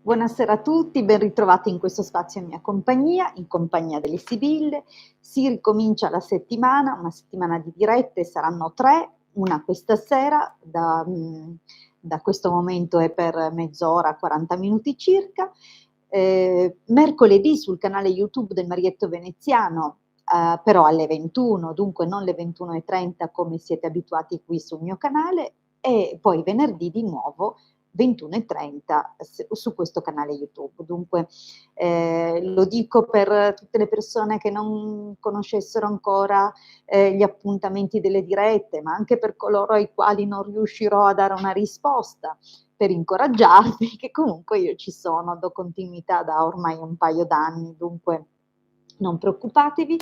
Buonasera a tutti, ben ritrovati in questo spazio in mia compagnia, in compagnia delle Sibille. Si ricomincia la settimana, una settimana di dirette, saranno 3, una questa sera, da questo momento è per mezz'ora, 40 minuti circa. Mercoledì sul canale YouTube del Marietto Veneziano, però alle 21, dunque non le 21:30 come siete abituati qui sul mio canale, e poi venerdì di nuovo 21:30 su questo canale YouTube. Dunque lo dico per tutte le persone che non conoscessero ancora gli appuntamenti delle dirette, ma anche per coloro ai quali non riuscirò a dare una risposta, per incoraggiarvi che comunque io ci sono, do continuità da ormai un paio d'anni, dunque non preoccupatevi.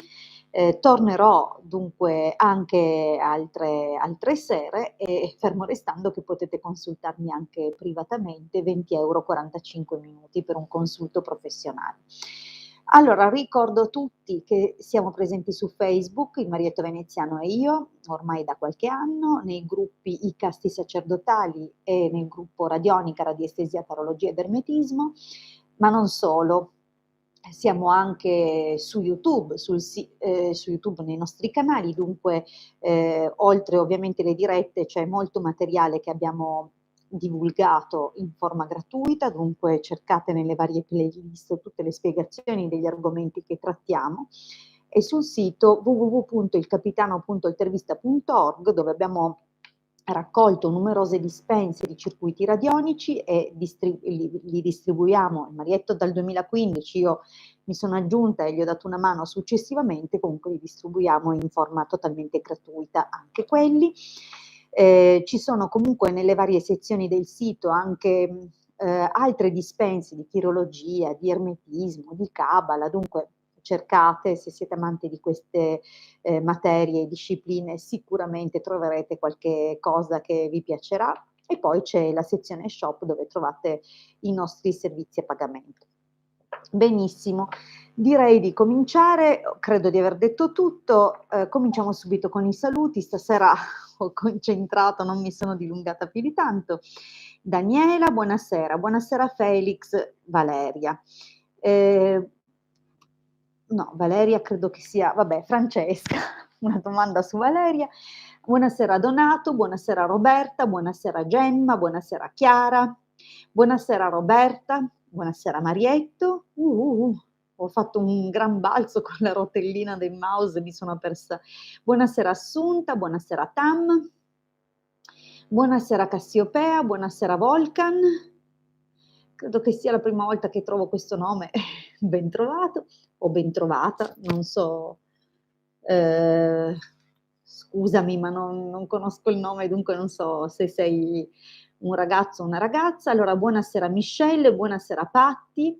Tornerò dunque anche altre sere, e fermo restando che potete consultarmi anche privatamente, 20 €, 45 minuti per un consulto professionale. Allora, ricordo a tutti che siamo presenti su Facebook, il Marietto Veneziano e io, ormai da qualche anno, nei gruppi I Casti Sacerdotali e nel gruppo Radionica, Radiestesia, Tarologia ed Ermetismo, ma non solo. Siamo anche su YouTube, su YouTube nei nostri canali, dunque oltre ovviamente le dirette c'è molto materiale che abbiamo divulgato in forma gratuita, dunque cercate nelle varie playlist tutte le spiegazioni degli argomenti che trattiamo, e sul sito www.ilcapitano.intervista.org, dove abbiamo raccolto numerose dispense di circuiti radionici e li distribuiamo. Il Marietto dal 2015, io mi sono aggiunta e gli ho dato una mano successivamente, comunque li distribuiamo in forma totalmente gratuita anche quelli. Ci sono comunque nelle varie sezioni del sito anche altre dispense di chirologia, di ermetismo, di cabala, dunque cercate, se siete amanti di queste materie e discipline, sicuramente troverete qualche cosa che vi piacerà. E poi c'è la sezione shop dove trovate i nostri servizi a pagamento. Benissimo, direi di cominciare, credo di aver detto tutto, cominciamo subito con i saluti. Stasera ho concentrato, non mi sono dilungata più di tanto. Daniela, buonasera, buonasera Felix, Valeria. No, Valeria credo che sia, vabbè, Francesca, una domanda su Valeria. Buonasera Donato, buonasera Roberta, buonasera Gemma, buonasera Chiara, buonasera Roberta, buonasera Marietto. Ho fatto un gran balzo con la rotellina del mouse, mi sono persa. Buonasera Assunta, buonasera Tam, buonasera Cassiopea, buonasera Volcan. Credo che sia la prima volta che trovo questo nome, ben trovato o ben trovata, non so, scusami, ma non conosco il nome, dunque non so se sei un ragazzo o una ragazza. Allora, buonasera Michelle, buonasera Patti,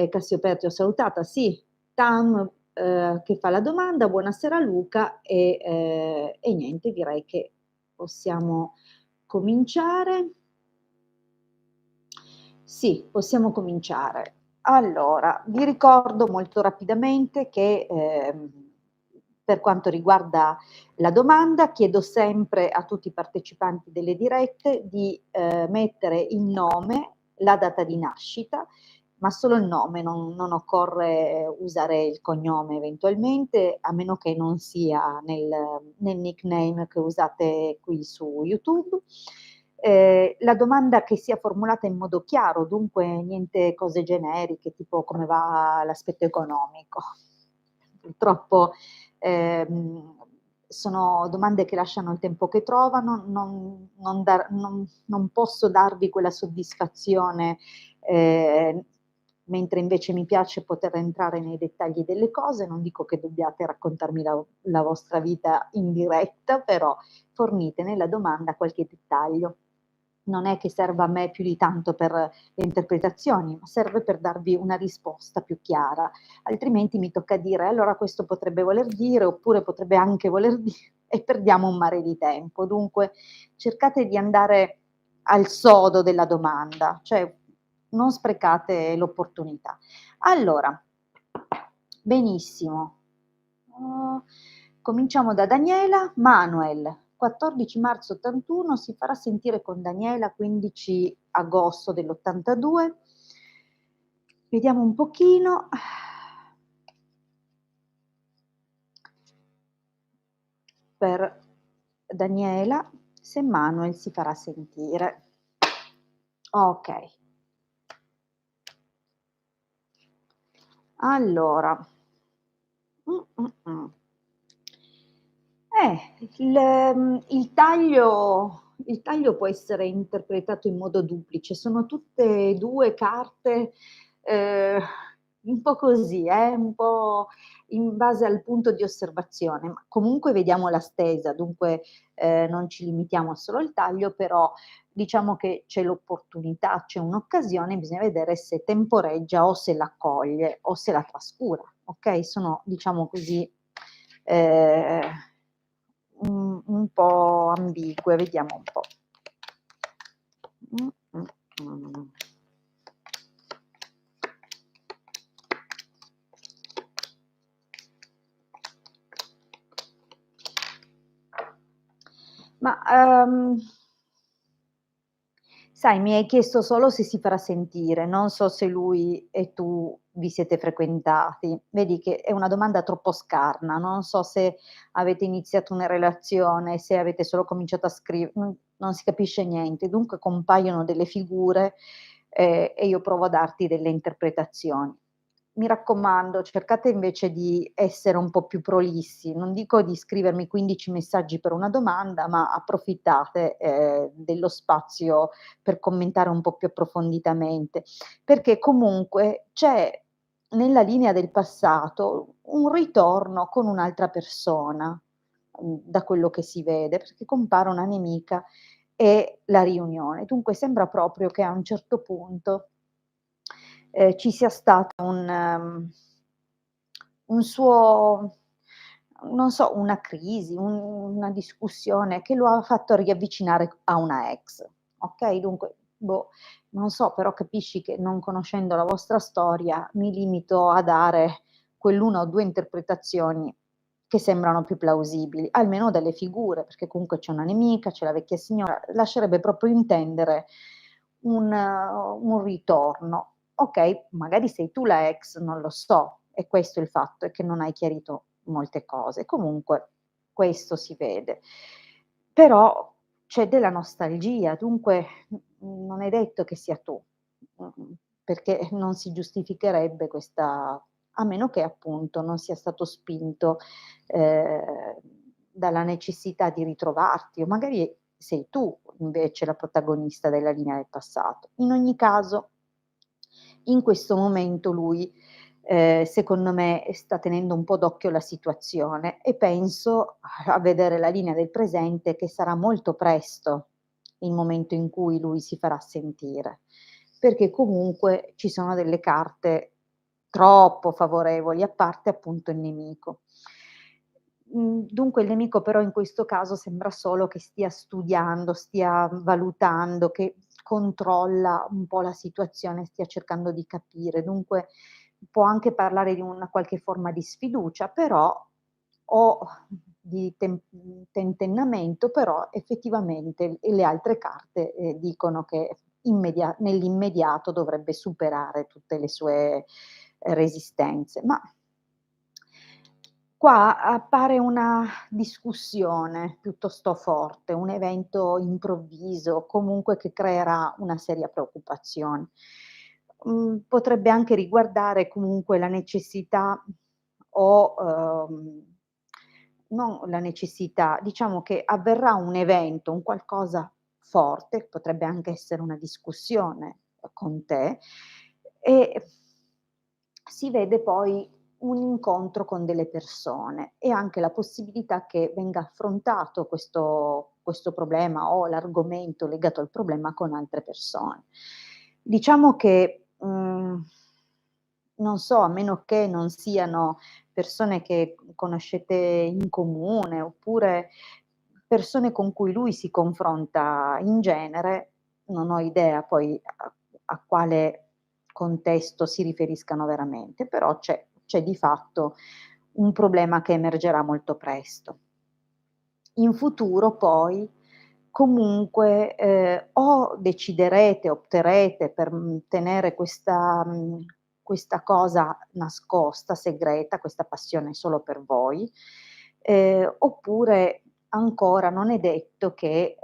Cassiopea ti ho salutata, sì, Tam che fa la domanda, buonasera Luca, e niente, direi che possiamo cominciare. Sì, possiamo cominciare. Allora, vi ricordo molto rapidamente che per quanto riguarda la domanda, chiedo sempre a tutti i partecipanti delle dirette di mettere il nome, la data di nascita, ma solo il nome, non occorre usare il cognome eventualmente, a meno che non sia nel nickname che usate qui su YouTube. La domanda che sia formulata in modo chiaro, dunque niente cose generiche, tipo come va l'aspetto economico. Purtroppo sono domande che lasciano il tempo che trovano, non posso darvi quella soddisfazione, mentre invece mi piace poter entrare nei dettagli delle cose. Non dico che dobbiate raccontarmi la vostra vita in diretta, però fornite nella domanda qualche dettaglio. Non è che serva a me più di tanto per le interpretazioni, ma serve per darvi una risposta più chiara, altrimenti mi tocca dire allora questo potrebbe voler dire, oppure potrebbe anche voler dire, e perdiamo un mare di tempo. Dunque cercate di andare al sodo della domanda, cioè non sprecate l'opportunità. Allora, benissimo. Cominciamo da Daniela. Manuel, 14 marzo 81, si farà sentire con Daniela 15 agosto dell'82. Vediamo un pochino. Per Daniela, se Manuel si farà sentire. Okay. Allora. Mh. Il taglio può essere interpretato in modo duplice, sono tutte e 2 carte, ehm, un po' così, un po' in base al punto di osservazione, ma comunque vediamo la stesa, dunque, non ci limitiamo solo al taglio, però diciamo che c'è l'opportunità, c'è un'occasione, bisogna vedere se temporeggia o se l'accoglie o se la trascura, okay, sono diciamo così, ehm, un po' ambigue, vediamo un po'. Mh. Ma, sai, mi hai chiesto solo se si farà sentire, non so se lui e tu vi siete frequentati. Vedi che è una domanda troppo scarna, non so se avete iniziato una relazione, se avete solo cominciato a non si capisce niente. Dunque compaiono delle figure, e io provo a darti delle interpretazioni. Mi raccomando, cercate invece di essere un po' più prolissi. Non dico di scrivermi 15 messaggi per una domanda, ma approfittate, dello spazio per commentare un po' più approfonditamente, perché comunque c'è nella linea del passato un ritorno con un'altra persona, da quello che si vede, perché compare una nemica e la riunione. Dunque sembra proprio che a un certo punto, ci sia stata un suo non so, una crisi, una discussione che lo ha fatto riavvicinare a una ex, okay, dunque, boh, non so, però capisci che non conoscendo la vostra storia, mi limito a dare quell'1 o 2 interpretazioni che sembrano più plausibili, almeno delle figure, perché comunque c'è una nemica, c'è la vecchia signora, lascerebbe proprio intendere un ritorno. Okay, magari sei tu la ex, non lo so, è questo il fatto, è che non hai chiarito molte cose. Comunque questo si vede. Però c'è della nostalgia, dunque, non è detto che sia tu, perché non si giustificherebbe questa a meno che appunto non sia stato spinto, ehm, dalla necessità di ritrovarti o magari sei tu invece la protagonista della linea del passato. In ogni caso, in questo momento lui, secondo me sta tenendo un po' d'occhio la situazione e penso a vedere la linea del presente che sarà molto presto il momento in cui lui si farà sentire, perché comunque ci sono delle carte troppo favorevoli, a parte appunto il nemico. Dunque il nemico però in questo caso sembra solo che stia studiando, stia valutando, che controlla un po' la situazione, stia cercando di capire. Dunque può anche parlare di una qualche forma di sfiducia, però o di tentennamento, però effettivamente le altre carte, dicono che nell'immediato dovrebbe superare tutte le sue, resistenze. Ma qua appare una discussione piuttosto forte, un evento improvviso, comunque che creerà una seria preoccupazione. Potrebbe anche riguardare comunque la necessità o, non la necessità, diciamo che avverrà un evento, un qualcosa forte, potrebbe anche essere una discussione con te, e si vede poi un incontro con delle persone e anche la possibilità che venga affrontato questo problema o l'argomento legato al problema con altre persone. Diciamo che, non so, a meno che non siano persone che conoscete in comune, oppure persone con cui lui si confronta in genere, non ho idea poi a quale contesto si riferiscano veramente, però c'è di fatto un problema che emergerà molto presto. In futuro poi comunque, o deciderete, opterete per, tenere questa cosa nascosta, segreta, questa passione solo per voi, oppure ancora non è detto che,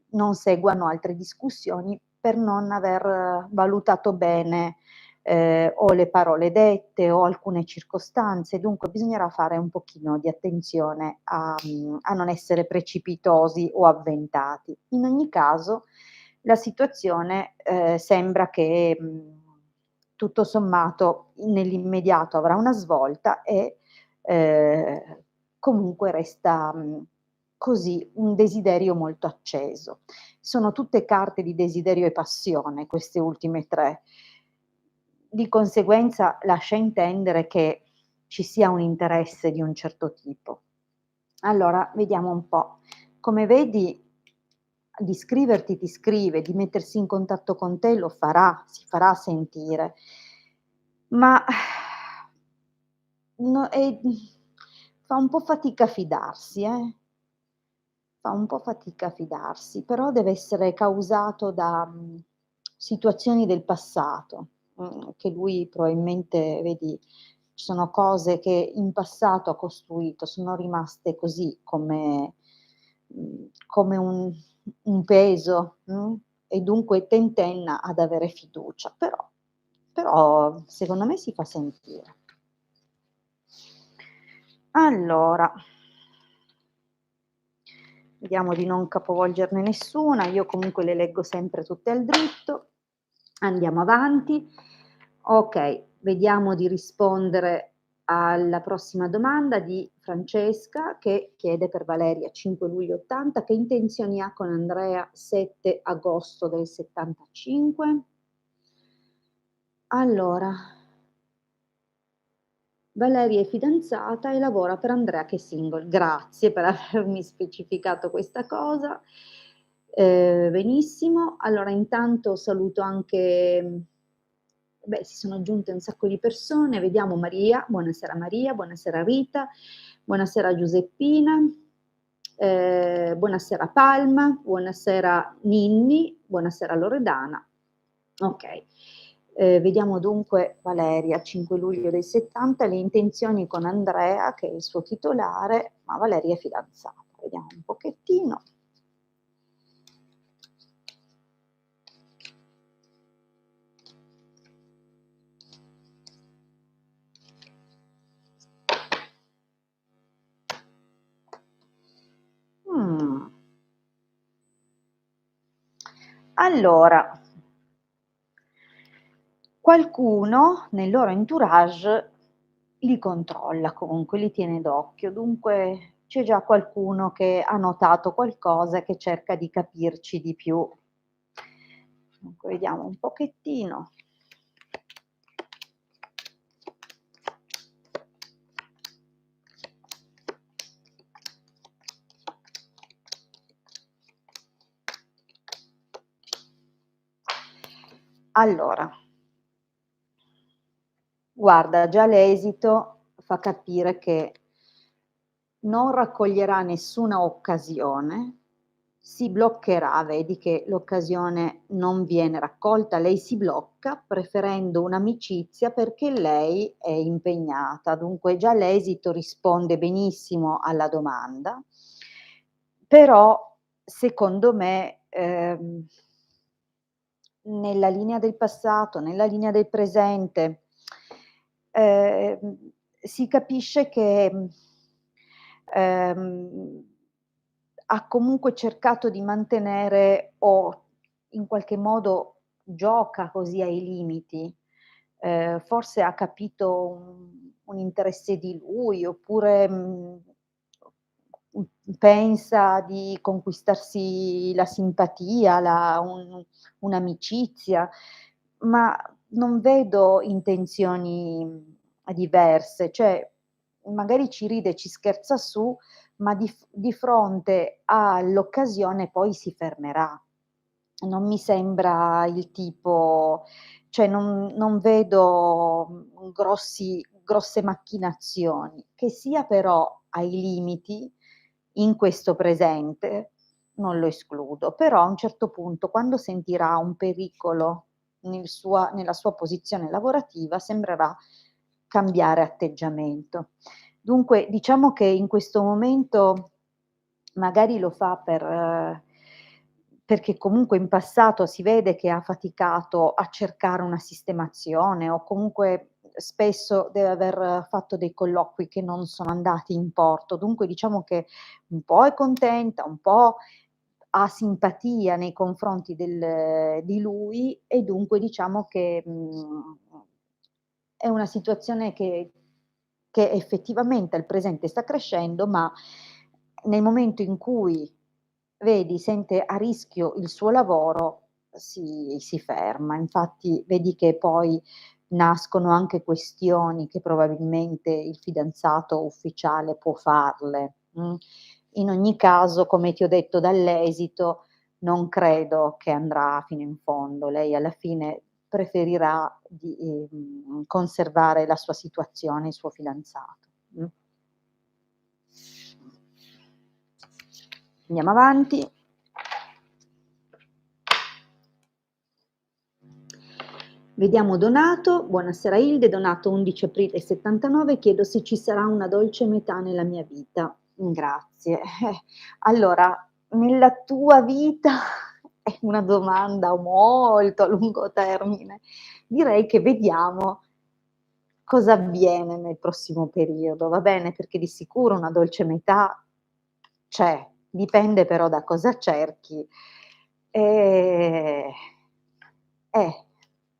non seguano altre discussioni per non aver valutato bene, o le parole dette o alcune circostanze. Dunque bisognerà fare un pochino di attenzione a non essere precipitosi o avventati. In ogni caso la situazione, sembra che, tutto sommato nell'immediato avrà una svolta e, comunque resta, così, un desiderio molto acceso. Sono tutte carte di desiderio e passione queste ultime 3. Di conseguenza lascia intendere che ci sia un interesse di un certo tipo. Allora, vediamo un po'. Come vedi, di scriverti ti scrive, di mettersi in contatto con te lo farà, si farà sentire, ma no, fa un po' fatica a fidarsi, fa un po' fatica a fidarsi, però deve essere causato da, situazioni del passato, che lui probabilmente vedi, ci sono cose che in passato ha costruito, sono rimaste così come un peso, e dunque tentenna ad avere fiducia, però secondo me si fa sentire. Allora, vediamo di non capovolgerne nessuna, io comunque le leggo sempre tutte al dritto. Andiamo avanti. Okay, vediamo di rispondere alla prossima domanda di Francesca che chiede per Valeria 5 luglio '80: che intenzioni ha con Andrea 7 agosto del '75? Allora, Valeria è fidanzata e lavora per Andrea che è single. Grazie per avermi specificato questa cosa. Benissimo. Allora intanto saluto anche beh, si sono aggiunte un sacco di persone. Vediamo Maria, buonasera Rita, buonasera Giuseppina, buonasera Palma, buonasera Ninni, buonasera Loredana. Okay. Vediamo dunque Valeria, 5 luglio del '70, le intenzioni con Andrea, che è il suo titolare, ma Valeria è fidanzata. Vediamo un pochettino. Mh. Allora, qualcuno nel loro entourage li controlla comunque, li tiene d'occhio, dunque c'è già qualcuno che ha notato qualcosa e che cerca di capirci di più. Dunque vediamo un pochettino. Allora, guarda, già l'esito fa capire che non raccoglierà nessuna occasione, si bloccherà, vedi che l'occasione non viene raccolta, lei si blocca preferendo un'amicizia perché lei è impegnata. Dunque già l'esito risponde benissimo alla domanda, però secondo me, nella linea del passato, nella linea del presente, si capisce che, ehm, ha comunque cercato di mantenere o in qualche modo gioca così ai limiti. Forse ha capito un interesse di lui oppure, pensa di conquistarsi la simpatia, un'amicizia, ma non vedo intenzioni, diverse, cioè magari ci ride, ci scherza su, ma di fronte all'occasione poi si fermerà. Non mi sembra il tipo, cioè non vedo, grosse macchinazioni. Che sia però ai limiti, in questo presente, non lo escludo, però a un certo punto quando sentirà un pericolo, nella sua posizione lavorativa sembrerà cambiare atteggiamento. Dunque diciamo che in questo momento magari lo fa perché comunque in passato si vede che ha faticato a cercare una sistemazione o comunque spesso deve aver fatto dei colloqui che non sono andati in porto. Dunque diciamo che un po' è contenta, un po' ha simpatia nei confronti di lui e dunque diciamo che, è una situazione che effettivamente al presente sta crescendo, ma nel momento in cui vedi, sente a rischio il suo lavoro, si ferma. Infatti vedi che poi nascono anche questioni che probabilmente il fidanzato ufficiale può farle, In ogni caso, come ti ho detto dall'esito, non credo che andrà fino in fondo. Lei alla fine preferirà di, conservare la sua situazione, il suo fidanzato. Andiamo avanti. Vediamo Donato. Buonasera Ilde, Donato 11 aprile 79, chiedo se ci sarà una dolce metà nella mia vita. Grazie. Allora, nella tua vita è una domanda molto a lungo termine. Direi che vediamo cosa avviene nel prossimo periodo, va bene? Perché di sicuro una dolce metà c'è, dipende però da cosa cerchi. Ehm,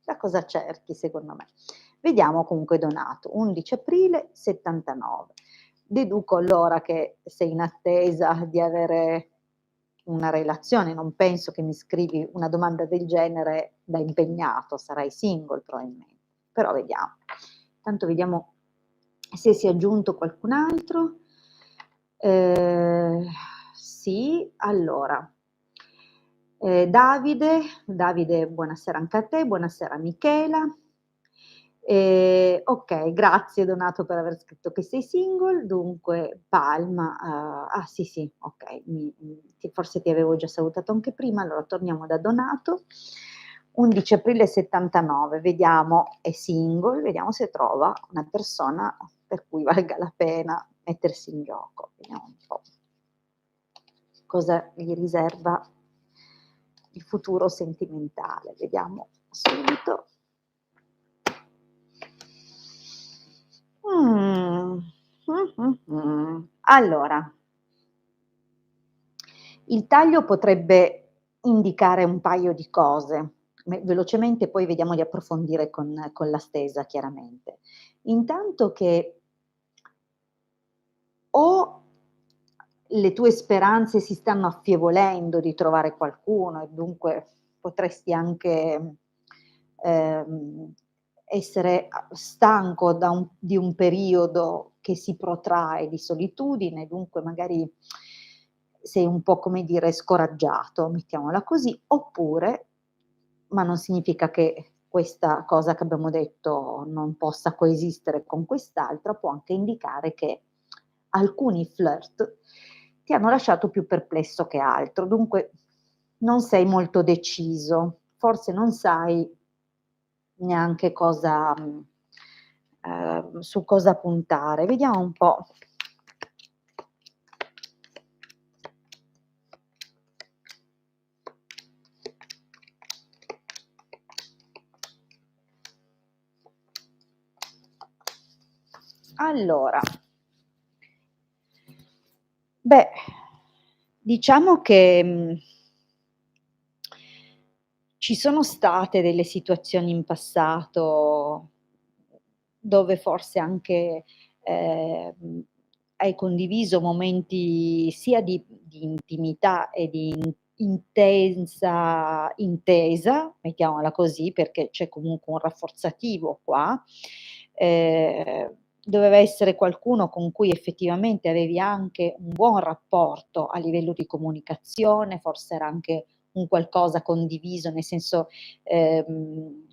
da cosa cerchi secondo me. Vediamo comunque Donato, 11 aprile 79. Deduco allora che sei in attesa di avere una relazione, non penso che mi scrivi una domanda del genere da impegnato, sarai single probabilmente, però vediamo. Tanto vediamo se si è aggiunto qualcun altro. Sì, allora, Davide buonasera anche a te, buonasera Michela. Okay, grazie Donato per aver scritto che sei single, dunque Palma, sì, sì, okay, forse ti avevo già salutato anche prima, allora torniamo da Donato. 11 aprile 79, vediamo è single, vediamo se trova una persona per cui valga la pena mettersi in gioco. Vediamo un po' cosa gli riserva il futuro sentimentale. Vediamo subito. Allora, il taglio potrebbe indicare un paio di cose. Velocemente poi vediamo di approfondire con la stesa chiaramente. Intanto che o le tue speranze si stanno affievolendo di trovare qualcuno e dunque potresti anche, ehm, essere stanco di un periodo che si protrae di solitudine, dunque magari sei un po', come dire, scoraggiato, mettiamola così, oppure, ma non significa che questa cosa che abbiamo detto non possa coesistere con quest'altra, può anche indicare che alcuni flirt ti hanno lasciato più perplesso che altro, dunque non sei molto deciso, forse non sai neanche cosa su cosa puntare. Vediamo un po'. Allora, beh, diciamo che, ci sono state delle situazioni in passato dove forse anche, hai condiviso momenti sia di intimità e di intensa intesa, mettiamola così, perché c'è comunque un rafforzativo qua. Doveva essere qualcuno con cui effettivamente avevi anche un buon rapporto a livello di comunicazione, forse era anche un qualcosa condiviso, nel senso, ehm,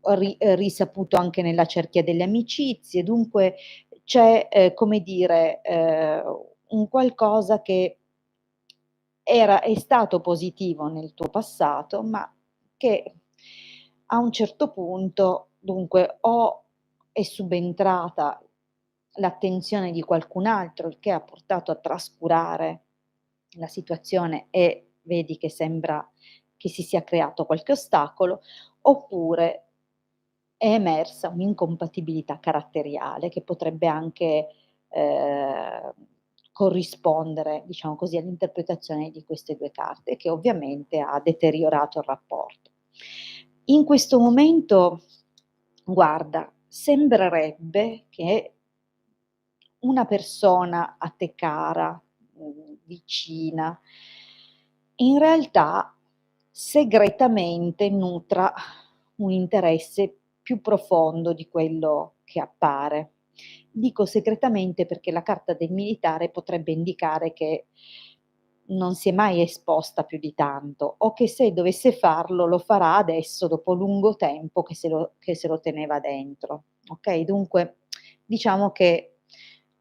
risaputo anche nella cerchia delle amicizie, dunque c'è, come dire, un qualcosa che è stato positivo nel tuo passato, ma che a un certo punto, dunque, o è subentrata l'attenzione di qualcun altro, il che ha portato a trascurare la situazione e vedi che sembra che si sia creato qualche ostacolo, oppure è emersa un'incompatibilità caratteriale che potrebbe anche, ehm, corrispondere, diciamo così, all'interpretazione di queste 2 carte, che ovviamente ha deteriorato il rapporto. In questo momento, guarda, sembrerebbe che una persona a te cara, vicina, in realtà segretamente nutra un interesse più profondo di quello che appare. Dico segretamente perché la carta del militare potrebbe indicare che non si è mai esposta più di tanto o che se dovesse farlo lo farà adesso dopo lungo tempo che se lo teneva dentro, okay, dunque diciamo che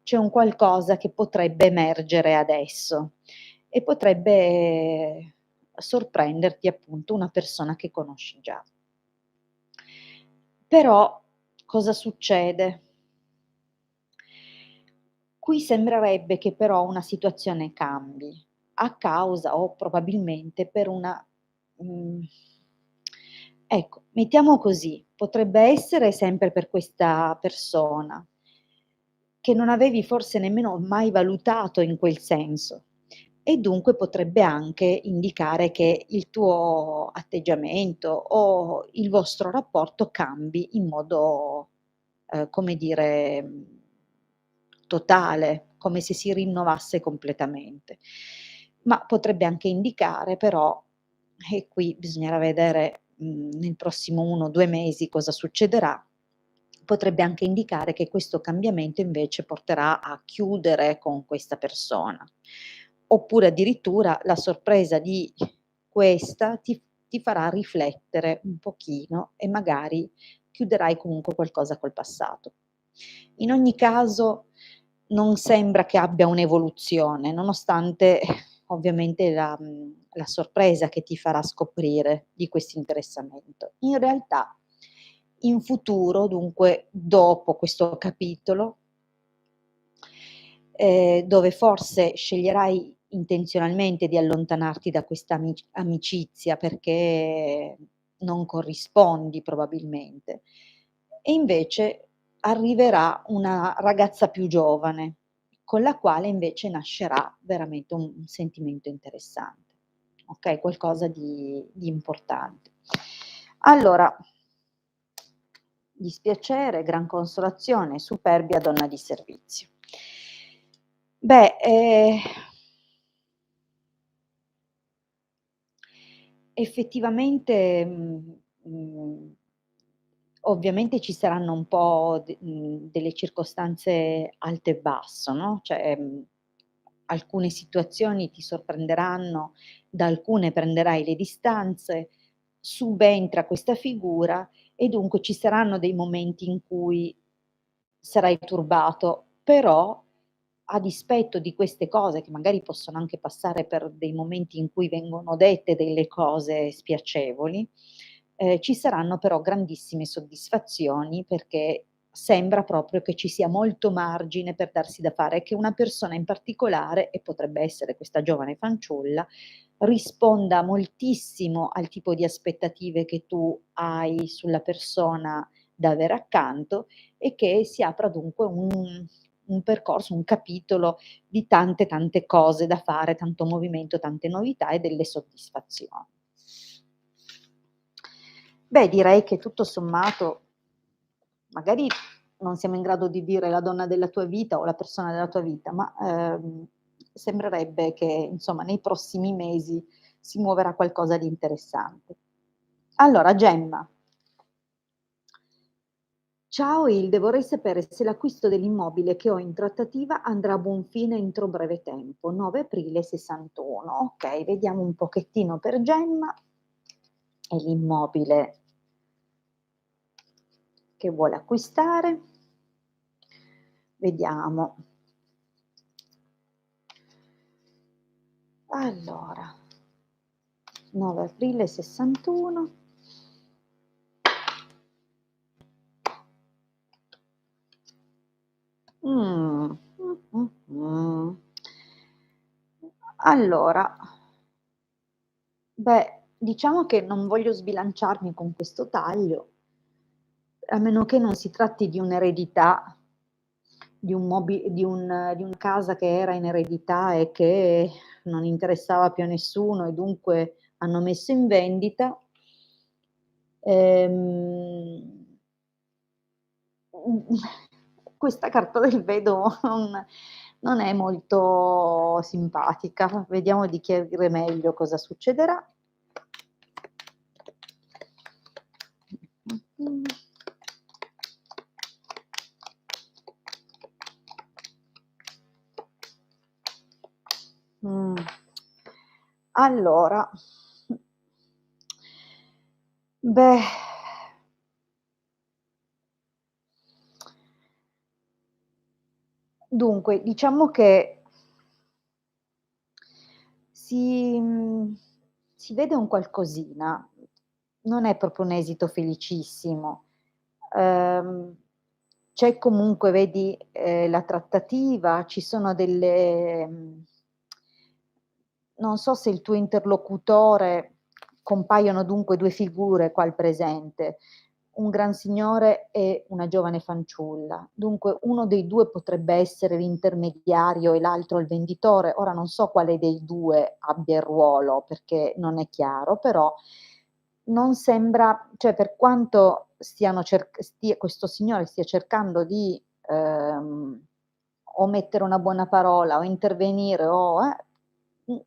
c'è un qualcosa che potrebbe emergere adesso e potrebbe sorprenderti appunto una persona che conosci già. Però cosa succede? Qui sembrerebbe che però una situazione cambi, a causa o probabilmente per una mhmm, ecco, mettiamo così, potrebbe essere sempre per questa persona, che non avevi forse nemmeno mai valutato in quel senso e dunque potrebbe anche indicare che il tuo atteggiamento o il vostro rapporto cambi in modo, come dire, totale, come se si rinnovasse completamente. Ma potrebbe anche indicare però, e qui bisognerà vedere, nel prossimo 1 o 2 mesi cosa succederà, potrebbe anche indicare che questo cambiamento invece porterà a chiudere con questa persona. Oppure addirittura la sorpresa di questa ti farà riflettere un pochino e magari chiuderai comunque qualcosa col passato. In ogni caso non sembra che abbia un'evoluzione, nonostante ovviamente la sorpresa che ti farà scoprire di questo interessamento. In realtà in futuro, dunque dopo questo capitolo, dove forse sceglierai intenzionalmente di allontanarti da questa amicizia perché non corrispondi probabilmente, e invece arriverà una ragazza più giovane, con la quale invece nascerà veramente un sentimento interessante, okay, qualcosa di importante. Allora, dispiacere, gran consolazione, superbia, donna di servizio. Beh, effettivamente, ovviamente ci saranno un po' delle circostanze alto e basso, no, cioè, alcune situazioni ti sorprenderanno, da alcune prenderai le distanze, subentra questa figura e dunque ci saranno dei momenti in cui sarai turbato, però a dispetto di queste cose, che magari possono anche passare per dei momenti in cui vengono dette delle cose spiacevoli, ci saranno però grandissime soddisfazioni, perché sembra proprio che ci sia molto margine per darsi da fare, che una persona in particolare, e potrebbe essere questa giovane fanciulla, risponda moltissimo al tipo di aspettative che tu hai sulla persona da avere accanto e che si apra dunque un percorso, un capitolo di tante, tante cose da fare, tanto movimento, tante novità e delle soddisfazioni. Beh, direi che tutto sommato, magari non siamo in grado di dire la donna della tua vita o la persona della tua vita, ma, sembrerebbe che insomma nei prossimi mesi si muoverà qualcosa di interessante. Allora Gemma. Ciao Hilde, vorrei sapere se l'acquisto dell'immobile che ho in trattativa andrà a buon fine entro breve tempo. 9 aprile 61. Ok, vediamo un pochettino per Gemma e l'immobile che vuole acquistare. Vediamo. Allora, 9 aprile 61. Allora, beh, diciamo che non voglio sbilanciarmi con questo taglio, a meno che non si tratti di un'eredità, di una casa che era in eredità e che non interessava più a nessuno e dunque hanno messo in vendita. Ehm, Questa carta del vedovo non è molto simpatica. Vediamo di chiarire meglio cosa succederà. Mh. Allora, beh, dunque diciamo che si si vede un qualcosina, non è proprio un esito felicissimo. Ehm, C'è comunque vedi, la trattativa, ci sono delle non so se il tuo interlocutore compaiono dunque 2 figure qua al presente, un gran signore e una giovane fanciulla. Dunque uno dei 2 potrebbe essere l'intermediario e l'altro il venditore. Ora non so quale dei 2 abbia il ruolo, perché non è chiaro, però non sembra, cioè per quanto stiano questo signore stia cercando di, o mettere una buona parola o intervenire o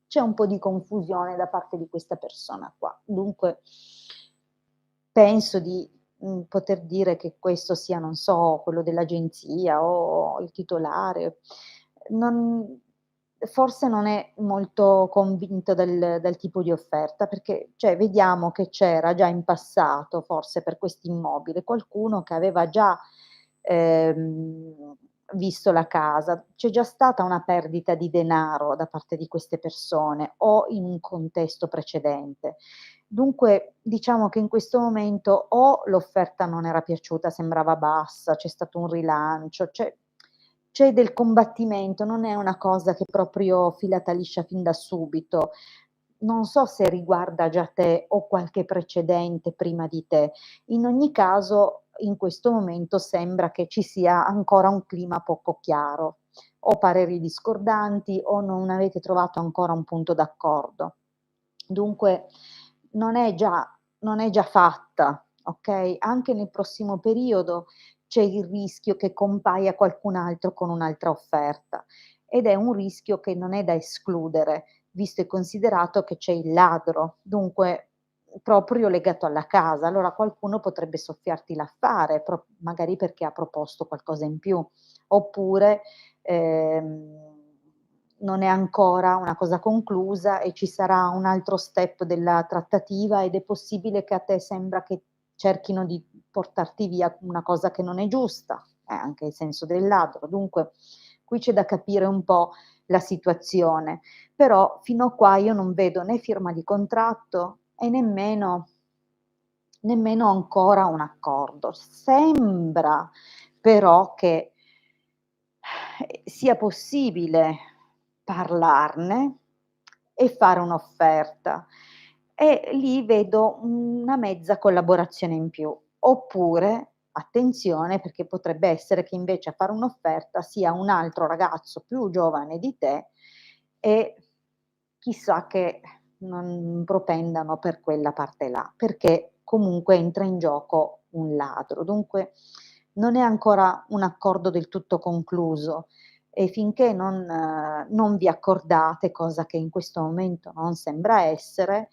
c'è un po' di confusione da parte di questa persona qua. Dunque penso di, poter dire che questo sia, non so, quello dell'agenzia o il titolare. Non Forse non è molto convinto del tipo di offerta, perché cioè vediamo che c'era già in passato, forse per quest'immobile, qualcuno che aveva già, ehm, visto la casa. C'è già stata una perdita di denaro da parte di queste persone o in un contesto precedente. Dunque, diciamo che in questo momento o l'offerta non era piaciuta, sembrava bassa, c'è stato un rilancio, c'è del combattimento, non è una cosa che proprio filata liscia fin da subito. Non so se riguarda già te o qualche precedente prima di te. In ogni caso, in questo momento sembra che ci sia ancora un clima poco chiaro, o pareri discordanti o non avete trovato ancora un punto d'accordo. Dunque non è già fatta, okay, anche nel prossimo periodo c'è il rischio che compaia qualcun altro con un'altra offerta ed è un rischio che non è da escludere, visto e considerato che c'è il ladro, dunque proprio legato alla casa. Allora qualcuno potrebbe soffiarti l'affare, magari perché ha proposto qualcosa in più, oppure, ehm, non è ancora una cosa conclusa e ci sarà un altro step della trattativa ed è possibile che a te sembra che cerchino di portarti via una cosa che non è giusta, è anche il senso del ladro. Dunque qui c'è da capire un po' la situazione, però fino a qua io non vedo né firma di contratto e nemmeno ancora un accordo. Sembra però che sia possibile parlarne e fare un'offerta. E lì vedo una mezza collaborazione in più. Oppure, attenzione, perché potrebbe essere che invece a fare un'offerta sia un altro ragazzo più giovane di te e chissà che non propendano per quella parte là, perché comunque entra in gioco un ladro. Dunque non è ancora un accordo del tutto concluso e finché non vi accordate, cosa che in questo momento non sembra essere,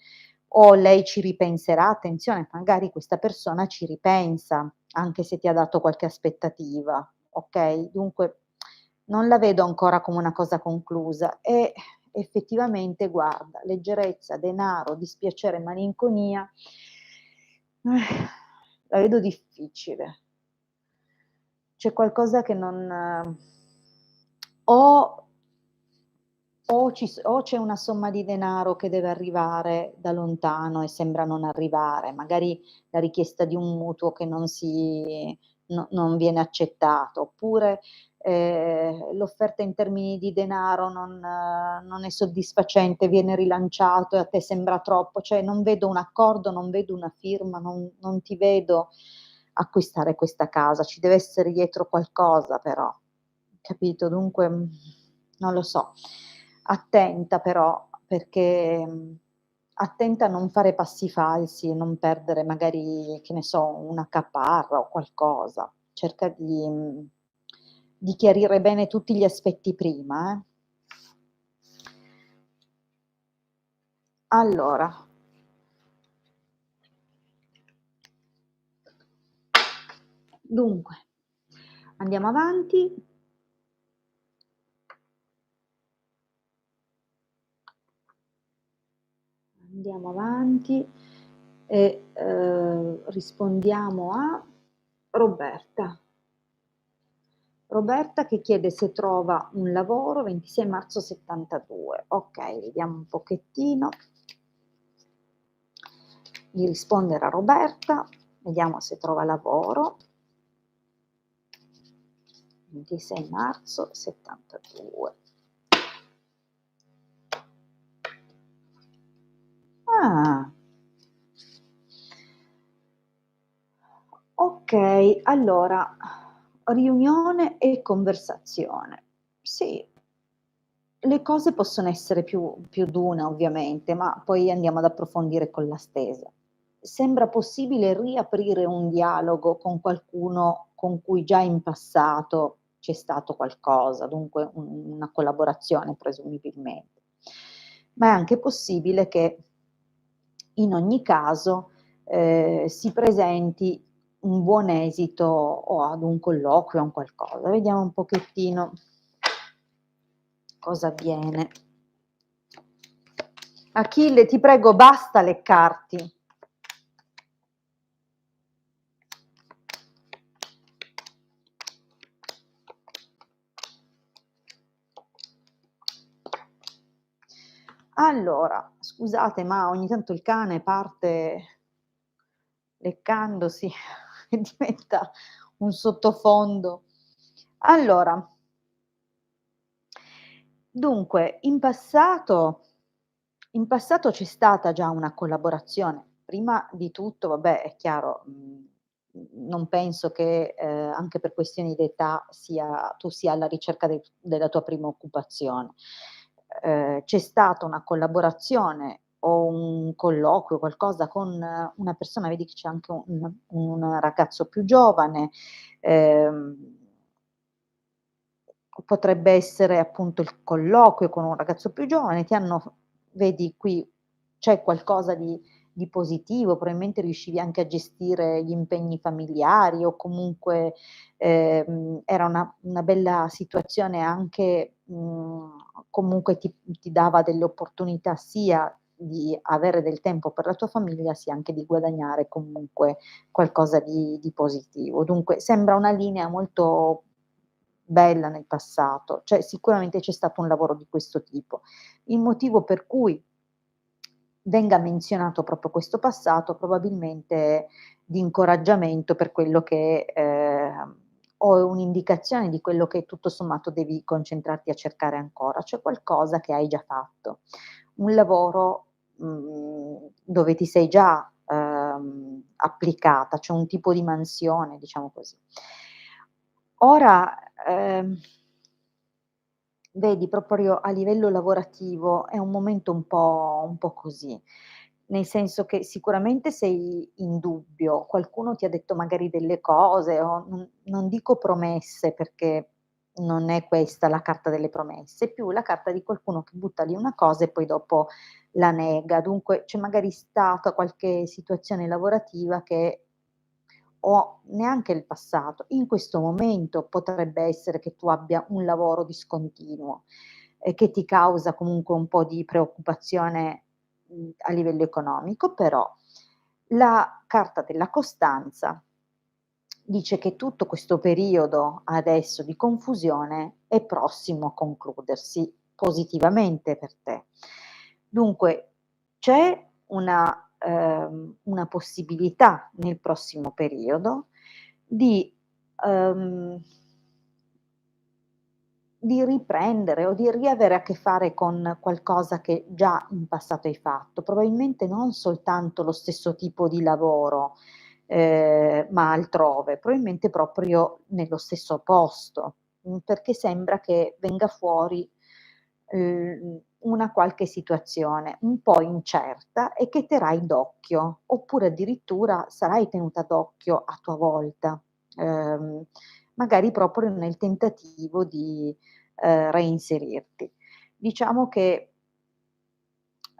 o lei ci ripenserà, attenzione, magari questa persona ci ripensa, anche se ti ha dato qualche aspettativa, okay? Dunque non la vedo ancora come una cosa conclusa e effettivamente guarda, leggerezza, denaro, dispiacere, malinconia, la vedo difficile. C'è qualcosa che non o o c'è una somma di denaro che deve arrivare da lontano e sembra non arrivare, magari la richiesta di un mutuo che non viene accettato, oppure l'offerta in termini di denaro non è soddisfacente, viene rilanciato e a te sembra troppo, cioè non vedo un accordo, non vedo una firma, non ti vedo acquistare questa casa, ci deve essere dietro qualcosa però, capito? Dunque, non lo so. Attenta però, perché attenta a non fare passi falsi e non perdere magari, che ne so, una caparra o qualcosa. Cerca di chiarire bene tutti gli aspetti prima, eh. Allora, dunque, andiamo avanti. Andiamo avanti e, rispondiamo a Roberta. Roberta che chiede se trova un lavoro, 26 marzo 72. Ok, vediamo un pochettino di rispondere a Roberta, vediamo se trova lavoro. 26 marzo 72. Ah, ok, allora, riunione e conversazione. Sì, le cose possono essere più d'una ovviamente, ma poi andiamo ad approfondire con la stesa. Sembra possibile riaprire un dialogo con qualcuno con cui già in passato c'è stato qualcosa, dunque una collaborazione presumibilmente. Ma è anche possibile che in ogni caso si presenti un buon esito o ad un colloquio o un qualcosa. Vediamo un pochettino cosa avviene. Achille, ti prego, basta leccarti. Allora, scusate, ma ogni tanto il cane parte leccandosi e diventa un sottofondo. Allora, dunque, in passato c'è stata già una collaborazione. Prima di tutto, vabbè, è chiaro, non penso che, anche per questioni d'età tu sia alla ricerca della tua prima occupazione. C'è stata una collaborazione o un colloquio, qualcosa con una persona, vedi che c'è anche un ragazzo più giovane, ehm potrebbe essere appunto il colloquio con un ragazzo più giovane, vedi qui c'è qualcosa di positivo, probabilmente riuscivi anche a gestire gli impegni familiari o comunque, era una bella situazione anche, comunque ti dava delle opportunità sia di avere del tempo per la tua famiglia, sia anche di guadagnare comunque qualcosa di positivo. Dunque sembra una linea molto bella nel passato, cioè sicuramente c'è stato un lavoro di questo tipo. Il motivo per cui venga menzionato proprio questo passato probabilmente è di incoraggiamento per quello che o un'indicazione di quello che tutto sommato devi concentrarti a cercare ancora, cioè qualcosa che hai già fatto, un lavoro, dove ti sei già, applicata, cioè un tipo di mansione, diciamo così. Ora, vedi proprio a livello lavorativo è un momento un po' così, nel senso che sicuramente sei in dubbio, qualcuno ti ha detto magari delle cose o non dico promesse perché non è questa la carta delle promesse, è più la carta di qualcuno che butta lì una cosa e poi dopo la nega. Dunque c'è magari stata qualche situazione lavorativa che o neanche il passato, in questo momento potrebbe essere che tu abbia un lavoro discontinuo, che ti causa comunque un po' di preoccupazione, a livello economico, però la carta della costanza dice che tutto questo periodo adesso di confusione è prossimo a concludersi positivamente per te. Dunque c'è una possibilità nel prossimo periodo di uhm di riprendere o di riavere a che fare con qualcosa che già in passato hai fatto. Probabilmente non soltanto lo stesso tipo di lavoro, ma altrove, probabilmente proprio nello stesso posto, perché sembra che venga fuori, una qualche situazione un po' incerta e che terrai d'occhio, oppure addirittura sarai tenuta d'occhio a tua volta, ehm, magari proprio nel tentativo di reinserirti. Diciamo che,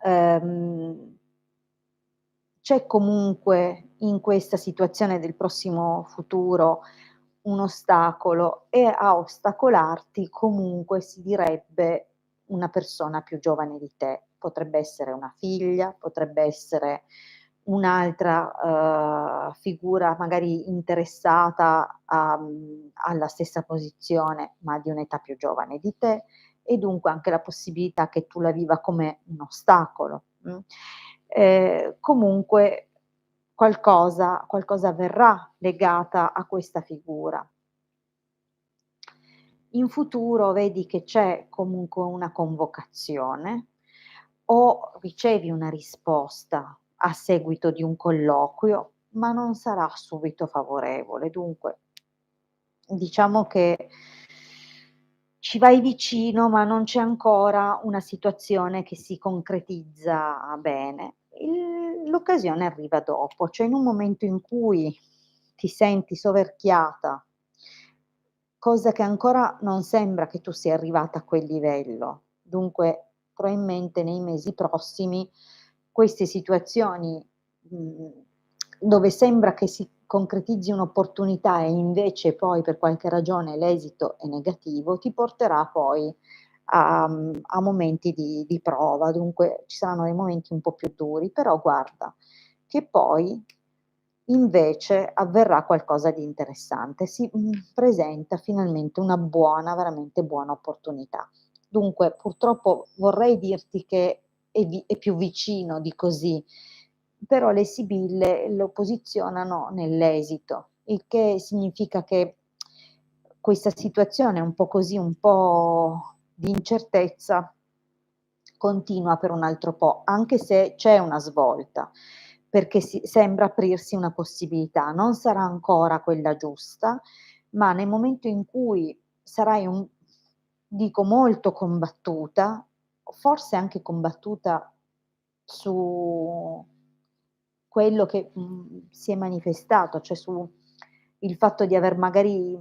ehm, c'è comunque in questa situazione del prossimo futuro un ostacolo e a ostacolarti comunque si direbbe una persona più giovane di te. Potrebbe essere una figlia, potrebbe essere un'altra, figura magari interessata alla stessa posizione, ma di un'età più giovane di te e dunque anche la possibilità che tu la viva come un ostacolo, comunque qualcosa avverrà legata a questa figura. In futuro vedi che c'è comunque una convocazione o ricevi una risposta a seguito di un colloquio, ma non sarà subito favorevole. Dunque, diciamo che ci vai vicino, ma non c'è ancora una situazione che si concretizza bene. L'occasione arriva dopo, cioè in un momento in cui ti senti soverchiata, cosa che ancora non sembra che tu sia arrivata a quel livello. Dunque, probabilmente nei mesi prossimi queste situazioni, mhmm, dove sembra che si concretizzi un'opportunità e invece poi per qualche ragione l'esito è negativo, ti porterà poi a momenti di prova. Dunque ci saranno dei momenti un po' più duri, però guarda che poi invece avverrà qualcosa di interessante, presenta finalmente una buona, veramente buona opportunità. Dunque, purtroppo vorrei dirti che è più vicino di così, però le sibille lo posizionano nell'esito, il che significa che questa situazione un po' così, un po' di incertezza continua per un altro po', anche se c'è una svolta, perché sembra aprirsi una possibilità. Non sarà ancora quella giusta, ma nel momento in cui sarai dico molto combattuta, forse anche combattuta su quello che, si è manifestato, cioè su il fatto di aver magari,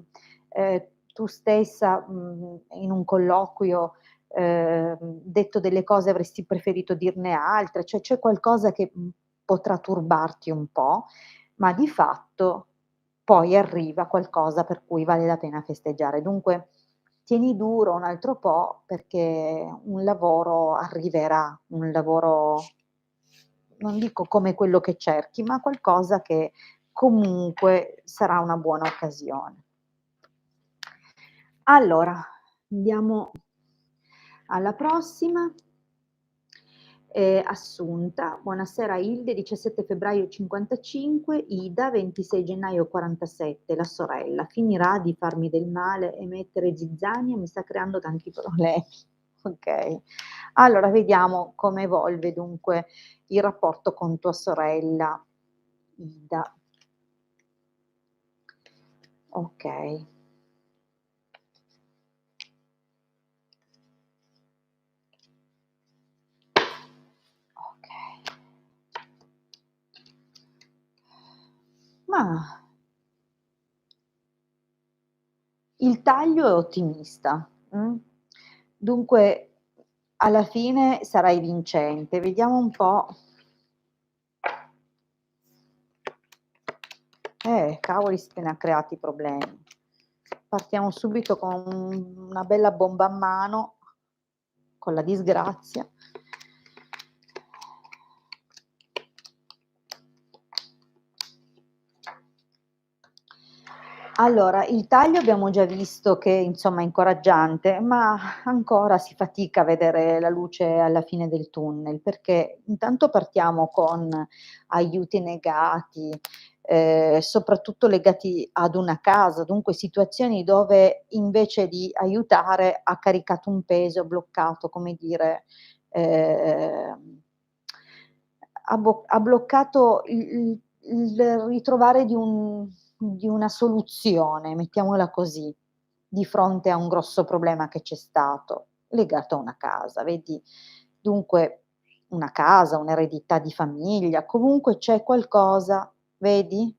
tu stessa, in un colloquio, detto delle cose, avresti preferito dirne altre, cioè c'è qualcosa che, potrà turbarti un po', ma di fatto poi arriva qualcosa per cui vale la pena festeggiare. Dunque tieni duro un altro po' perché un lavoro arriverà, un lavoro non dico come quello che cerchi, ma qualcosa che comunque sarà una buona occasione. Allora, andiamo alla prossima. Assunta: "Buonasera Ilde, 17 febbraio '55, Ida, 26 gennaio '47, la sorella. Finirà di farmi del male e mettere zizzania, mi sta creando tanti problemi." Okay. Allora vediamo come evolve dunque il rapporto con tua sorella Ida. Okay, okay. Mah, il taglio è ottimista, dunque alla fine sarai vincente. Vediamo un po'. Cavoli se te ne ha creati problemi. Partiamo subito con una bella bomba a mano, con la disgrazia. Allora, il taglio abbiamo già visto che insomma è incoraggiante, ma ancora si fatica a vedere la luce alla fine del tunnel, perché intanto partiamo con aiuti negati, soprattutto legati ad una casa, dunque situazioni dove invece di aiutare ha caricato un peso, ha bloccato, come dire, ha bloccato il ritrovare di una soluzione, mettiamola così, di fronte a un grosso problema che c'è stato, legato a una casa, vedi? Dunque una casa, un'eredità di famiglia, comunque c'è qualcosa, vedi,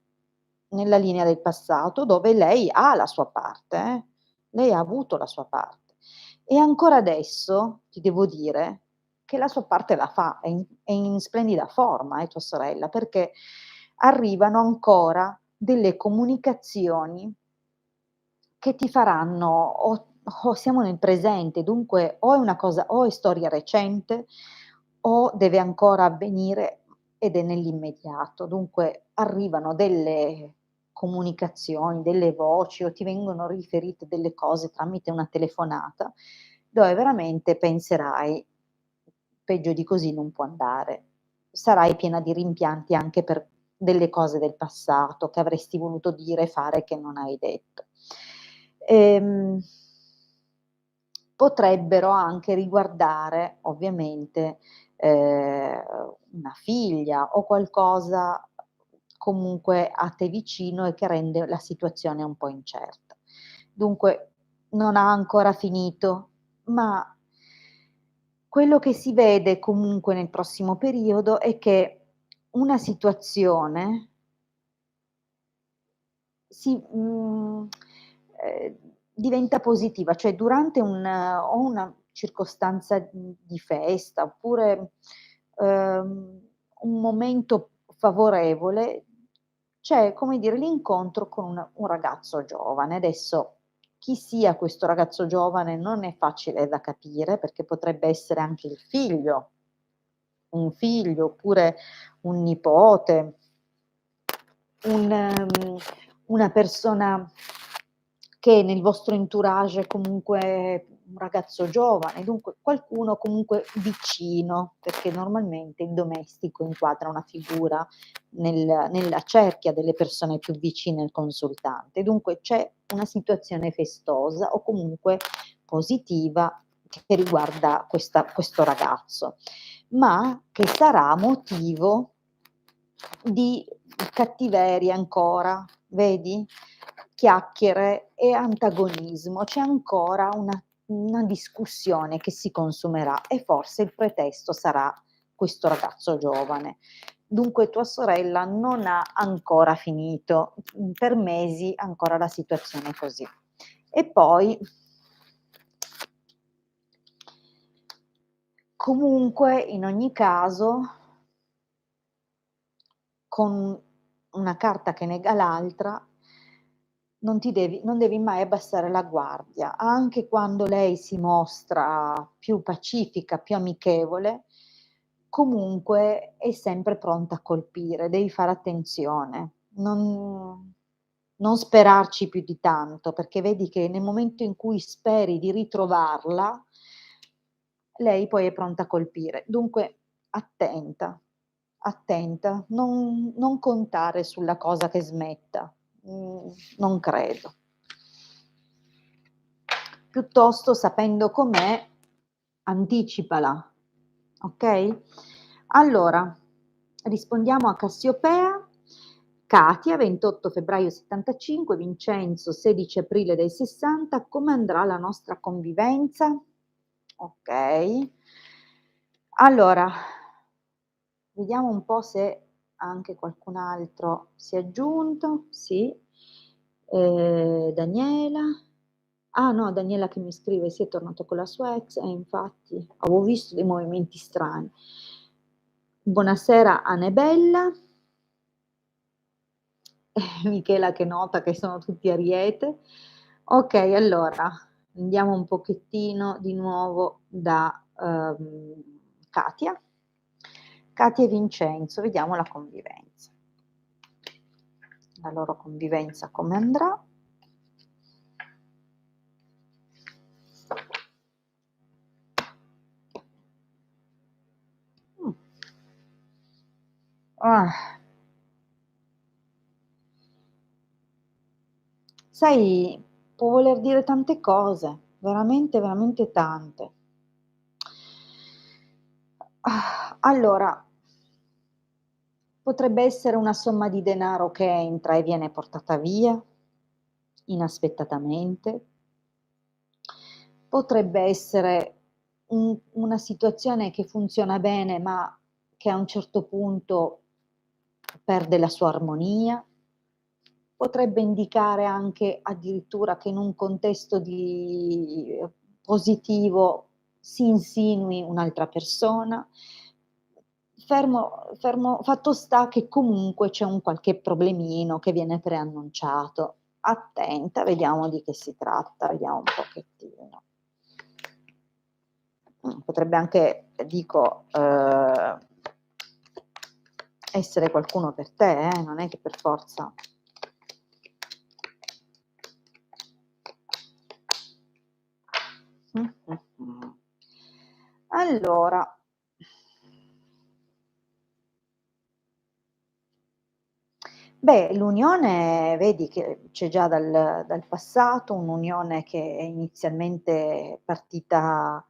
nella linea del passato dove lei ha la sua parte, lei ha avuto la sua parte. E ancora adesso ti devo dire che la sua parte la fa, è in splendida forma, tua sorella, perché arrivano ancora delle comunicazioni che ti faranno o siamo nel presente, dunque o è una cosa o è storia recente o deve ancora avvenire ed è nell'immediato. Dunque arrivano delle comunicazioni, delle voci o ti vengono riferite delle cose tramite una telefonata, dove veramente penserai: "Peggio di così non può andare". Sarai piena di rimpianti anche per delle cose del passato che avresti voluto dire e fare che non hai detto. Ehm, Potrebbero anche riguardare ovviamente, una figlia o qualcosa comunque a te vicino e che rende la situazione un po' incerta. Dunque non ha ancora finito, ma quello che si vede comunque nel prossimo periodo è che una situazione si diventa positiva, cioè durante o una circostanza, di festa oppure, un momento favorevole, c'è, come dire, l'incontro con un ragazzo giovane. Adesso chi sia questo ragazzo giovane non è facile da capire, perché potrebbe essere anche il figlio, un figlio oppure un nipote. Un una persona che nel vostro entourage è comunque un ragazzo giovane, dunque qualcuno comunque vicino, perché normalmente il domestico inquadra una figura nella cerchia delle persone più vicine al consultante. Dunque c'è una situazione festosa o comunque positiva che riguarda questo ragazzo, ma che sarà motivo di cattiveria ancora, vedi? Chiacchiere e antagonismo. C'è ancora una discussione che si consumerà e forse il pretesto sarà questo ragazzo giovane. Dunque tua sorella non ha ancora finito, per mesi ancora la situazione è così. E poi comunque in ogni caso con una carta che nega l'altra, non devi mai abbassare la guardia. Anche quando lei si mostra più pacifica, più amichevole, comunque è sempre pronta a colpire, devi fare attenzione. Non sperarci più di tanto, perché vedi che nel momento in cui speri di ritrovarla, lei poi è pronta a colpire. Dunque attenta, attenta, non contare sulla cosa che smetta, non credo. Piuttosto sapendo com'è, anticipala, okay? Allora, rispondiamo a Cassiopea. Katia, 28 febbraio 75, Vincenzo, 16 aprile del 60. Come andrà la nostra convivenza? Okay. Allora, vediamo un po' se anche qualcun altro si è aggiunto. Sì. Daniela. Ah no, Daniela che mi scrive: "Sì, è tornato con la sua ex", e infatti avevo visto dei movimenti strani. Buonasera Annabella. Michela che nota che sono tutti Ariete. Okay, allora andiamo un pochettino di nuovo da, Katia. Katia e Vincenzo, vediamo la convivenza. La loro convivenza come andrà. Mh. Ah. Sai, può voler dire tante cose, veramente, veramente tante. Allora, potrebbe essere una somma di denaro che entra e viene portata via inaspettatamente. Potrebbe essere una situazione che funziona bene, ma che a un certo punto perde la sua armonia. Potrebbe indicare anche addirittura che in un contesto di positivo si insinui un'altra persona. Fatto sta che comunque c'è un qualche problemino che viene preannunciato. Attenta, vediamo di che si tratta, vediamo un pochettino. Potrebbe anche, dico, essere qualcuno per te, non è che per forza. Allora, beh, l'unione vedi che c'è già dal passato, un'unione che è inizialmente partita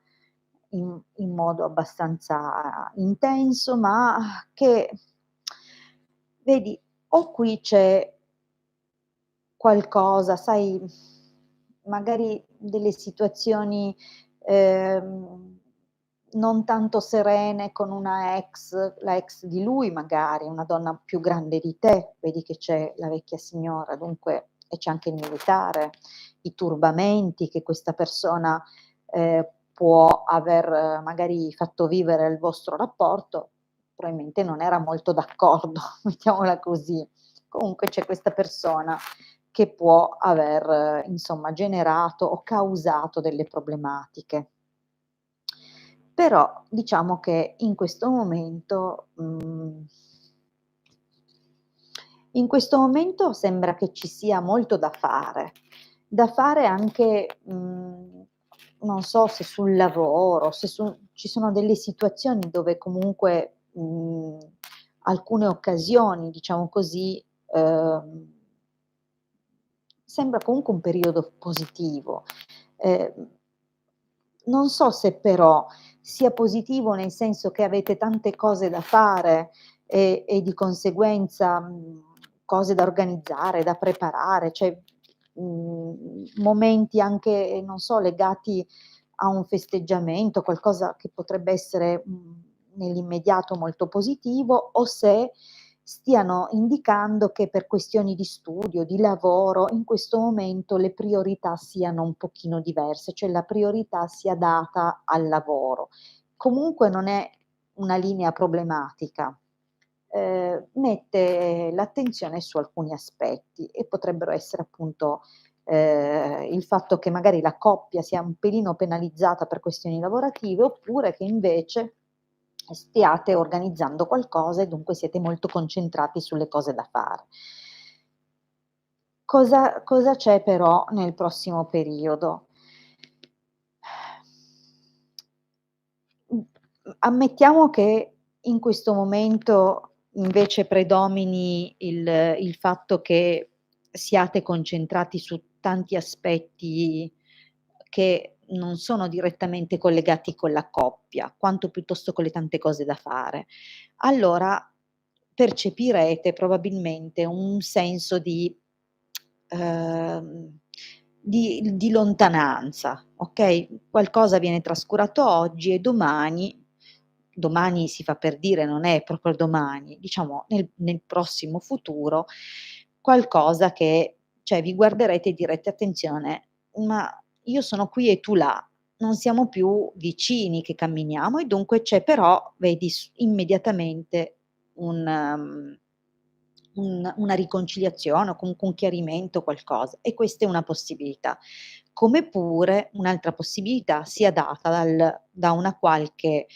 in modo abbastanza intenso, ma che vedi, o qui c'è qualcosa, sai, magari delle situazioni, ehm, non tanto serene con una ex, la ex di lui magari, una donna più grande di te, vedi che c'è la vecchia signora, dunque e c'è anche il militare, i turbamenti che questa persona, può aver magari fatto vivere al vostro rapporto, probabilmente non era molto d'accordo, mettiamola così. Comunque c'è questa persona che può aver, insomma, generato o causato delle problematiche. Però diciamo che in questo momento sembra che ci sia molto da fare anche, non so se sul lavoro, se ci sono delle situazioni dove comunque, alcune occasioni, diciamo così, sembra comunque un periodo positivo. Ehm, Non so se però sia positivo nel senso che avete tante cose da fare e di conseguenza, cose da organizzare, da preparare, cioè, momenti anche, non so, legati a un festeggiamento, qualcosa che potrebbe essere, nell'immediato molto positivo, o se stiano indicando che per questioni di studio, di lavoro, in questo momento le priorità siano un pochino diverse, cioè la priorità sia data al lavoro. Comunque non è una linea problematica, mette l'attenzione su alcuni aspetti e potrebbero essere appunto, il fatto che magari la coppia sia un pelino penalizzata per questioni lavorative, oppure che invece stiate organizzando qualcosa e dunque siete molto concentrati sulle cose da fare. Cosa c'è però nel prossimo periodo? Ammettiamo che in questo momento invece predomini il fatto che siate concentrati su tanti aspetti che non sono direttamente collegati con la coppia, quanto piuttosto con le tante cose da fare. Allora percepirete probabilmente un senso ehm, di lontananza, okay, qualcosa viene trascurato oggi e domani si fa per dire, non è proprio domani, diciamo nel prossimo futuro, qualcosa che cioè vi guarderete e direte: "Attenzione, ma io sono qui e tu là, non siamo più vicini che camminiamo", e dunque c'è però vedi immediatamente un una riconciliazione o comunque un chiarimento, qualcosa, e questa è una possibilità. Come pure un'altra possibilità sia data da una qualche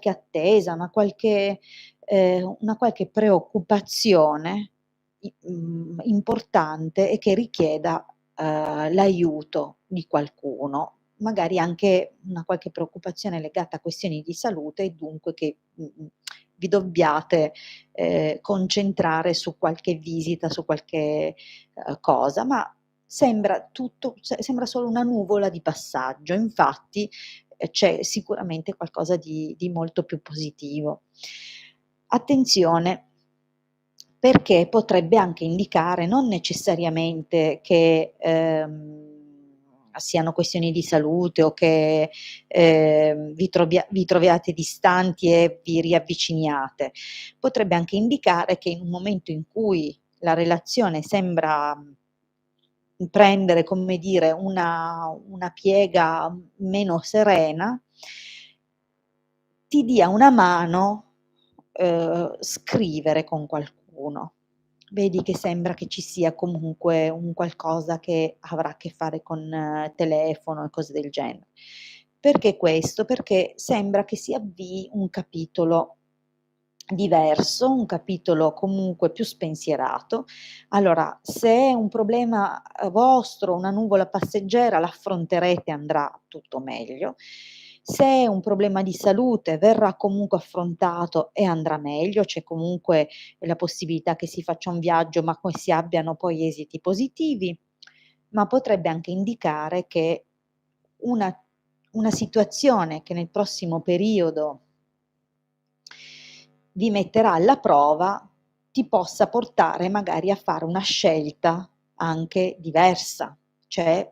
attesa, una qualche preoccupazione importante e che richieda, l'aiuto di qualcuno, magari anche una qualche preoccupazione legata a questioni di salute e dunque che, vi dobbiate concentrare su qualche visita, su qualche cosa, ma sembra tutto, sembra solo una nuvola di passaggio. Infatti c'è sicuramente qualcosa di molto più positivo. Attenzione, perché potrebbe anche indicare non necessariamente che siano questioni di salute o che vi troviate distanti e vi riavviciniate. Potrebbe anche indicare che in un momento in cui la relazione sembra prendere, come dire, una piega meno serena, ti dia una mano scrivere con qualcuno. Vedi che sembra che ci sia comunque un qualcosa che avrà a che fare con telefono e cose del genere. Perché questo? Perché sembra che si avvii un capitolo diverso, un capitolo comunque più spensierato. Allora, se è un problema vostro, una nuvola passeggera, l'affronterete, andrà tutto meglio. Se è un problema di salute, verrà comunque affrontato e andrà meglio, c'è comunque la possibilità che si faccia un viaggio, ma poi si abbiano poi esiti positivi, ma potrebbe anche indicare che una, una situazione che nel prossimo periodo vi metterà alla prova, ti possa portare magari a fare una scelta anche diversa, cioè,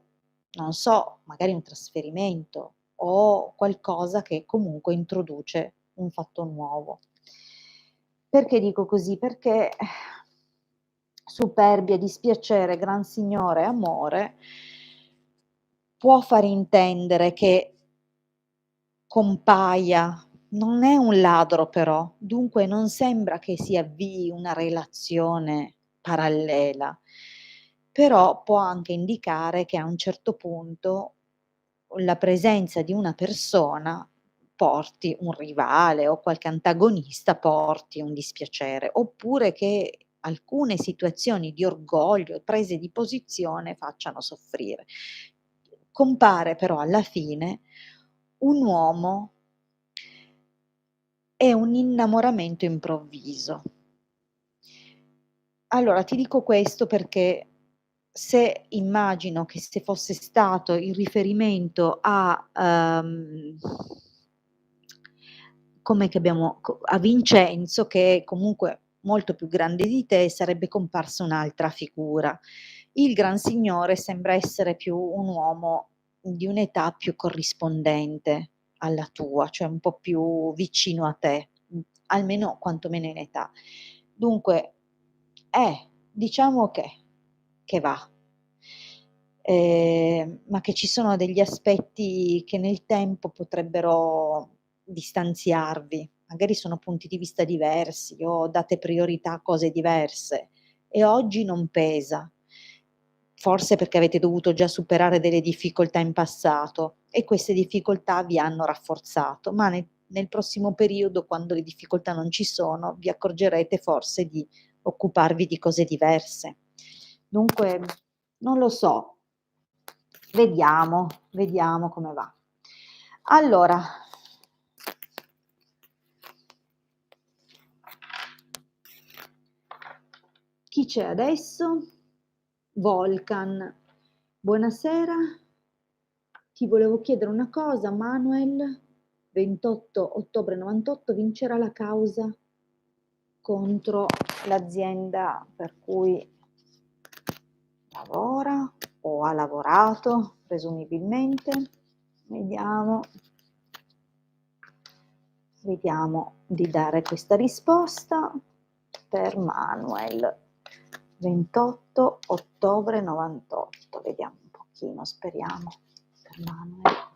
non so, magari un trasferimento o qualcosa che comunque introduce un fatto nuovo. Perché dico così? Perché superbia, dispiacere, gran signore, amore può far intendere che compaia, non è un ladro però, dunque non sembra che si avvii una relazione parallela, però può anche indicare che a un certo punto la presenza di una persona porti un rivale o qualche antagonista porti un dispiacere, oppure che alcune situazioni di orgoglio, prese di posizione facciano soffrire. Compare però alla fine un uomo e un innamoramento improvviso. Allora ti dico questo perché se immagino che se fosse stato il riferimento a come che abbiamo a Vincenzo, che è comunque molto più grande di te, sarebbe comparsa un'altra figura. Il Gran Signore sembra essere più un uomo di un'età più corrispondente alla tua, cioè un po' più vicino a te, almeno quantomeno in età. Dunque, diciamo che va. Ma che ci sono degli aspetti che nel tempo potrebbero distanziarvi, magari sono punti di vista diversi o date priorità a cose diverse e oggi non pesa, forse perché avete dovuto già superare delle difficoltà in passato e queste difficoltà vi hanno rafforzato, ma nel prossimo periodo, quando le difficoltà non ci sono, vi accorgerete forse di occuparvi di cose diverse. Dunque, non lo so, vediamo come va. Allora, chi c'è adesso? Volcan. Buonasera, ti volevo chiedere una cosa, Manuel, 28 ottobre 98, vincerà la causa contro l'azienda per cui lavora o ha lavorato, presumibilmente. Vediamo di dare questa risposta per Manuel. 28 ottobre 98, vediamo un pochino, speriamo per Manuel.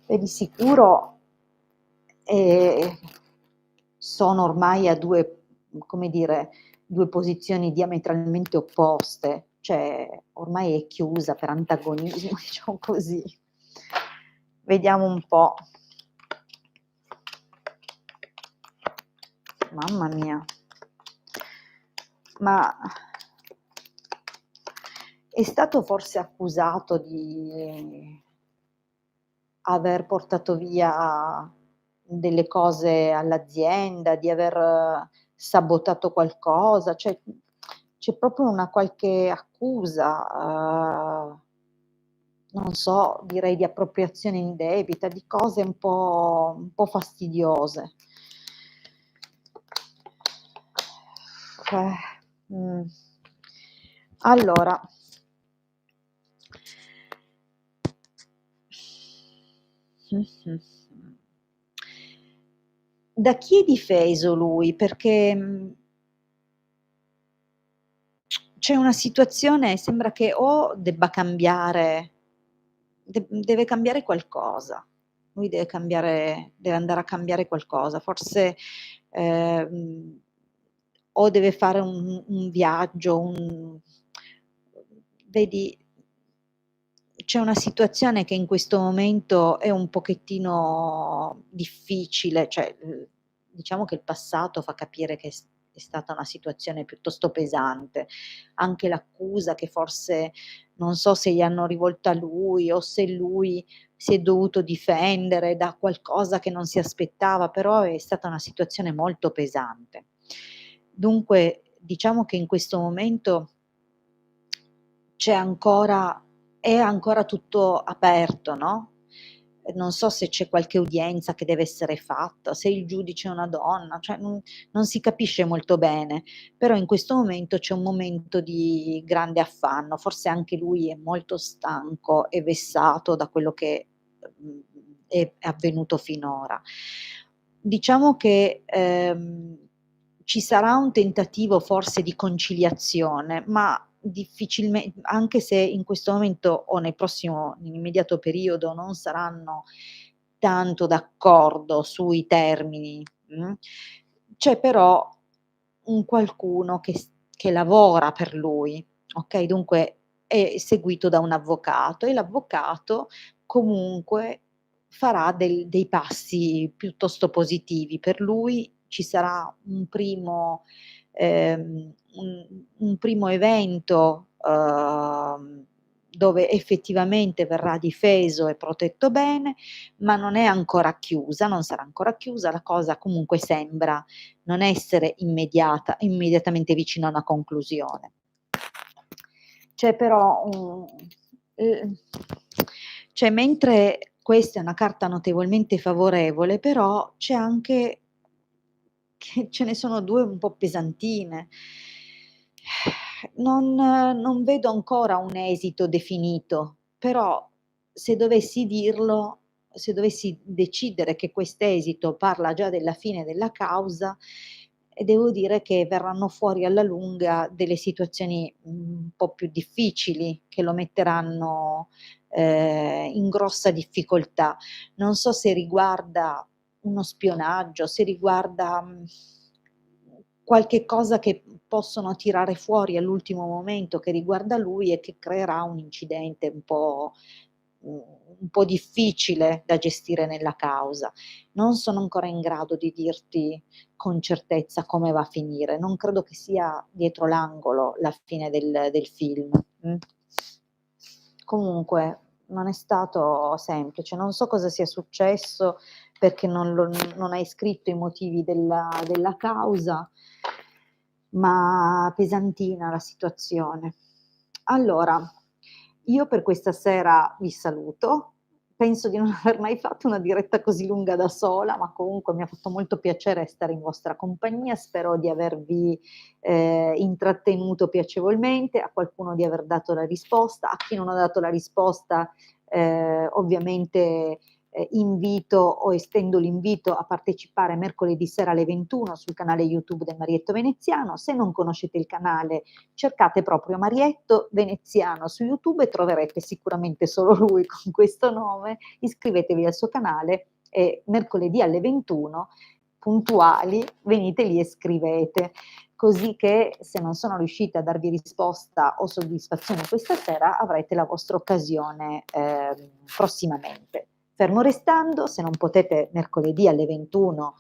Di sicuro sono ormai a come dire, due posizioni diametralmente opposte, cioè ormai è chiusa per antagonismo, diciamo così. Vediamo un po'. Mamma mia. Ma è stato forse accusato aver portato via delle cose all'azienda, di aver sabotato qualcosa, cioè c'è proprio una qualche accusa, non so, direi di appropriazione indebita, di cose un po' fastidiose. Mh. Allora da chi è difeso lui? Perché, c'è una situazione, sembra che o debba cambiare, deve cambiare qualcosa. Lui deve andare a cambiare qualcosa. Forse, ehm, o deve fare un viaggio, vedi, c'è una situazione che in questo momento è un pochettino difficile, cioè, diciamo che il passato fa capire che è stata una situazione piuttosto pesante. Anche l'accusa che forse non so se gli hanno rivolto a lui o se lui si è dovuto difendere da qualcosa che non si aspettava, però è stata una situazione molto pesante. Dunque, diciamo che in questo momento c'è ancora è ancora tutto aperto, no, non so se c'è qualche udienza che deve essere fatta, se il giudice è una donna, cioè non si capisce molto bene, però in questo momento c'è un momento di grande affanno, forse anche lui è molto stanco e vessato da quello che, è avvenuto finora. Diciamo che, ci sarà un tentativo forse di conciliazione, ma anche se in questo momento o nell'immediato periodo non saranno tanto d'accordo sui termini, c'è però un qualcuno che lavora per lui, okay, dunque è seguito da un avvocato e l'avvocato comunque farà dei passi piuttosto positivi. Per lui ci sarà un primo evento, dove effettivamente verrà difeso e protetto bene, ma non è ancora chiusa, non sarà ancora chiusa, la cosa comunque sembra non essere immediatamente vicino a una conclusione. C'è però ehm, cioè mentre questa è una carta notevolmente favorevole, però c'è anche che ce ne sono 2 un po' pesantine. Non vedo ancora un esito definito, però se dovessi dirlo, se dovessi decidere che quest'esito parla già della fine della causa, devo dire che verranno fuori alla lunga delle situazioni un po' più difficili, che lo metteranno, in grossa difficoltà. Non so se riguarda uno spionaggio, se riguarda, qualche cosa che possono tirare fuori all'ultimo momento che riguarda lui e che creerà un incidente un po' difficile da gestire nella causa. Non sono ancora in grado di dirti con certezza come va a finire. Non credo che sia dietro l'angolo la fine del film, mh. Comunque non è stato semplice, non so cosa sia successo perché non hai scritto i motivi della causa, ma pesantina la situazione. Allora, io per questa sera vi saluto. Penso di non aver mai fatto una diretta così lunga da sola, ma comunque mi ha fatto molto piacere stare in vostra compagnia. Spero di avervi, intrattenuto piacevolmente, a qualcuno di aver dato la risposta. A chi non ho dato la risposta, ovviamente, invito o estendo l'invito a partecipare mercoledì sera alle 21 sul canale YouTube del Marietto Veneziano. Se non conoscete il canale, cercate proprio Marietto Veneziano su YouTube e troverete sicuramente solo lui con questo nome. Iscrivetevi al suo canale e mercoledì alle 21 puntuali venite lì e scrivete, così che se non sono riuscita a darvi risposta o soddisfazione questa sera avrete la vostra occasione prossimamente. Fermo restando, se non potete mercoledì alle 21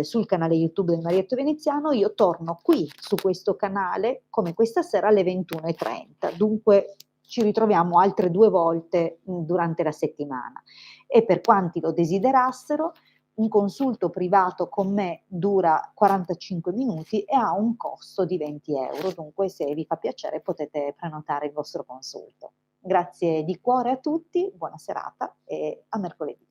sul canale YouTube del Marietto Veneziano, io torno qui su questo canale come questa sera alle 21:30. Dunque ci ritroviamo altre 2 volte durante la settimana. e per quanti lo desiderassero un consulto privato con me dura 45 minuti e ha un costo di 20 €, dunque se vi fa piacere potete prenotare il vostro consulto. Grazie di cuore a tutti, buona serata e a mercoledì.